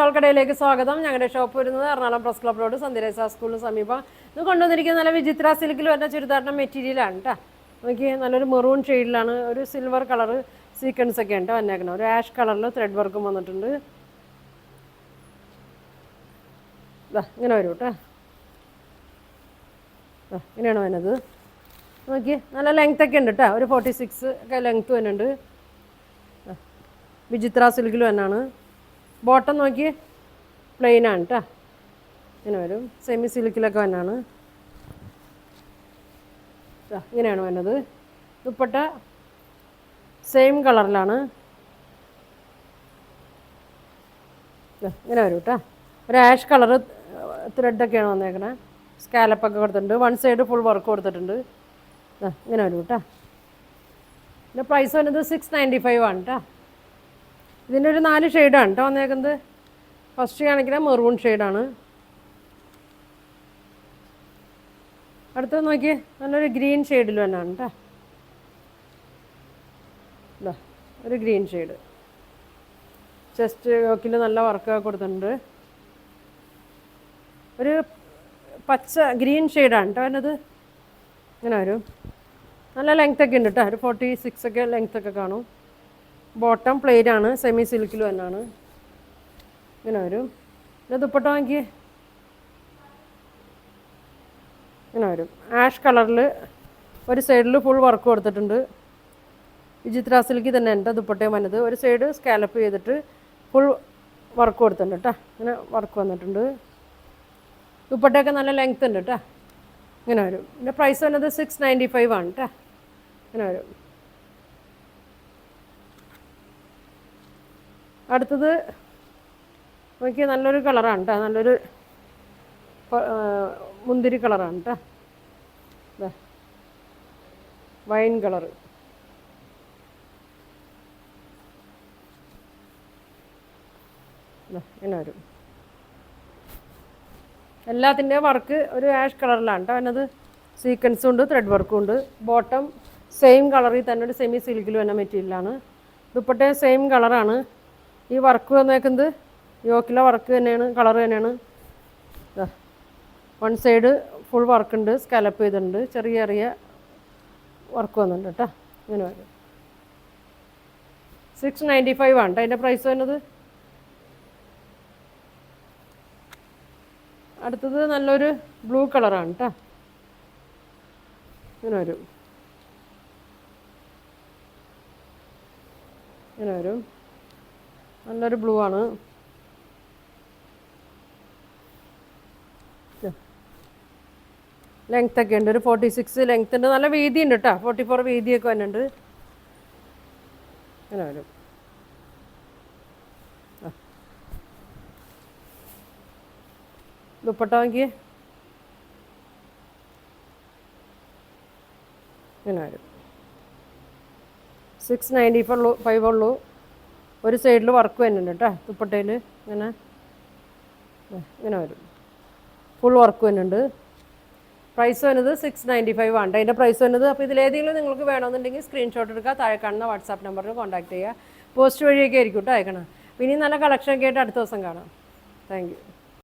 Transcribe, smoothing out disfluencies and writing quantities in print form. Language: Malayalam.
ഷാൾക്കടയിലേക്ക് സ്വാഗതം. ഞങ്ങളുടെ ഷോപ്പ് വരുന്നത് എറണാകുളം പ്രസ് ക്ലബ് റോഡ് സന്ധ്യരേസ സ്കൂളിന് സമീപം. ഇത് കൊണ്ടുവന്നിരിക്കുന്നത് നല്ല വിചിത്ര സിൽക്കിൽ വരുന്ന ചുരിദാറിൻ്റെ മെറ്റീരിയലാണ് കേട്ടോ. നോക്കി നല്ലൊരു മെറൂൺ ഷെയ്ഡിലാണ്, ഒരു സിൽവർ കളർ സീക്വൻസ് ഒക്കെ ഉണ്ട് വന്നേക്കണം. ഒരു ആഷ് കളറിൽ ത്രെഡ് വർക്കും വന്നിട്ടുണ്ട്. ഇങ്ങനെ വരും കേട്ടോ. ഇങ്ങനെയാണ് വരുന്നത്. നോക്കി നല്ല ലെങ്ത് ഒക്കെ ഉണ്ട് കേട്ടോ. ഒരു 46 ഒക്കെ ലെങ്ത്ത് വരുന്നുണ്ട്. വിചിത്ര സിൽക്കിൽ തന്നെയാണ്. ബോട്ടം നോക്കി പ്ലെയിനാണ് കേട്ടോ. ഇങ്ങനെ വരും. സെമി സിൽക്കിലൊക്കെ തന്നെയാണ്. ഇങ്ങനെയാണ് വരുന്നത്. ദുപ്പട്ട സെയിം കളറിലാണ്. ഇങ്ങനെ വരും കേട്ടോ. ഒരു ആഷ് കളർ ത്രെഡൊക്കെയാണ് വന്നേക്കണേ. സ്കാലപ്പൊക്കെ കൊടുത്തിട്ടുണ്ട്. വൺ സൈഡ് ഫുൾ വർക്ക് കൊടുത്തിട്ടുണ്ട്. ഇങ്ങനെ വരും കേട്ടോ. ഇതിൻ്റെ പ്രൈസ് വരുന്നത് 695 ആണ് കേട്ടോ. ഇതിൻ്റെ ഒരു 4 ഷെയ്ഡാണ് കേട്ടോ വന്നേക്കുന്നത്. ഫസ്റ്റ് കാണിക്കുന്ന മെറൂൺ ഷെയ്ഡാണ്. അടുത്തത് നോക്കി നല്ലൊരു ഗ്രീൻ ഷെയ്ഡിൽ തന്നെയാണ് കേട്ടോ. ഒരു ഗ്രീൻ ഷെയ്ഡ്. ചെസ്റ്റ് യോക്കിൽ നല്ല വർക്കൊക്കെ കൊടുത്തിട്ടുണ്ട്. ഒരു പച്ച ഗ്രീൻ ഷെയ്ഡാണ് കേട്ടോ അതിനത്. ഇങ്ങനെ വരും. നല്ല ലെങ്ത് ഒക്കെ ഉണ്ട് കേട്ടോ. ഒരു 46 ഒക്കെ ലെങ്ത് ഒക്കെ കാണും. ബോട്ടം പ്ലെയിൻ ആണ്. സെമി സിൽക്കിൽ തന്നെയാണ്. ഇങ്ങനെ വരും. പിന്നെ ദുപ്പട്ട നോക്കി ഇങ്ങനെ വരും. ആഷ് കളറിൽ ഒരു സൈഡിൽ ഫുൾ വർക്ക് കൊടുത്തിട്ടുണ്ട്. വിചിത്ര സിൽക്കിൽ തന്നെ എൻ്റെ ദുപ്പട്ടയും വന്നത്. ഒരു സൈഡ് സ്കാലപ്പ് ചെയ്തിട്ട് ഫുൾ വർക്ക് കൊടുത്തിട്ടുണ്ട് കേട്ടോ. ഇങ്ങനെ വർക്ക് വന്നിട്ടുണ്ട്. ദുപ്പട്ടയൊക്കെ നല്ല ലെങ്ത് ഉണ്ട് കേട്ടോ. ഇങ്ങനെ വരും. ഇതിൻ്റെ പ്രൈസ് വന്നത് 695 ആണ് കേട്ടോ. ഇങ്ങനെ വരും. അടുത്തത് നോക്കി നല്ലൊരു കളറാണ് കേട്ടോ. നല്ലൊരു മുന്തിരി കളറാണ് കേട്ടോ. Wine colour. ഇങ്ങനെ വരും. എല്ലാത്തിൻ്റെയും വർക്ക് ഒരു ആഷ് കളറിലാണ് കേട്ടോ അതിനത്. സീക്വൻസും ഉണ്ട്, ത്രെഡ് വർക്കും ഉണ്ട്. ബോട്ടം സെയിം കളറിൽ തന്നെ ഒരു സെമി സിൽക്കിൽ വന്ന മെറ്റീരിയലാണ്. ദുപ്പട്ട സെയിം കളറാണ്. ഈ വർക്ക് വന്നേക്കുന്നത് യോക്കിലെ വർക്ക് തന്നെയാണ്, കളർ തന്നെയാണ്. വൺ സൈഡ് ഫുൾ വർക്കുണ്ട്, സ്കാലപ്പ് ചെയ്തിട്ടുണ്ട്. ചെറിയ ചെറിയ വർക്ക് വന്നിട്ടുണ്ട് കേട്ടോ. ഇങ്ങനെ വരും. 695 ആണ് കേട്ടോ അതിൻ്റെ പ്രൈസ് വരുന്നത്. അടുത്തത് നല്ലൊരു ബ്ലൂ കളറാണ് കേട്ടോ. ഇങ്ങനെ വരും. ഇങ്ങനെ വരും. നല്ലൊരു ബ്ലൂ ആണ്. ലെങ്ത് ഒക്കെ ഉണ്ട്. ഒരു 46 ലെങ്ത് ഉണ്ട്. നല്ല വീതി ഉണ്ട് കേട്ടോ. 44 വീതിയൊക്കെ വന്നിട്ടുണ്ട്. ഇങ്ങനെ വരും. ദുപ്പട്ട വാങ്ങി ഇങ്ങനെ വരും. 695 ഉള്ളൂ. ഒരു സൈഡിൽ വർക്ക് വരുന്നുണ്ട് കേട്ടോ ദുപ്പട്ടയിൽ. ഇങ്ങനെ ഇങ്ങനെ വരും. ഫുൾ വർക്ക് വരുന്നുണ്ട്. പ്രൈസ് വരുന്നത് 695 ആണ്. അതിൻ്റെ പ്രൈസ് വരുന്നത്. അപ്പോൾ ഇതിലേതെങ്കിലും നിങ്ങൾക്ക് വേണമെന്നുണ്ടെങ്കിൽ സ്ക്രീൻഷോട്ട് എടുക്കുക. താഴെ കാണുന്ന വാട്സാപ്പ് നമ്പറിൽ കോൺടാക്ട് ചെയ്യുക. പോസ്റ്റ് വഴിയൊക്കെ ആയിരിക്കും കേട്ടോ അയക്കണം. ഇനി നല്ല കളക്ഷനൊക്കെ ആയിട്ട് അടുത്ത ദിവസം കാണാം. Thank you.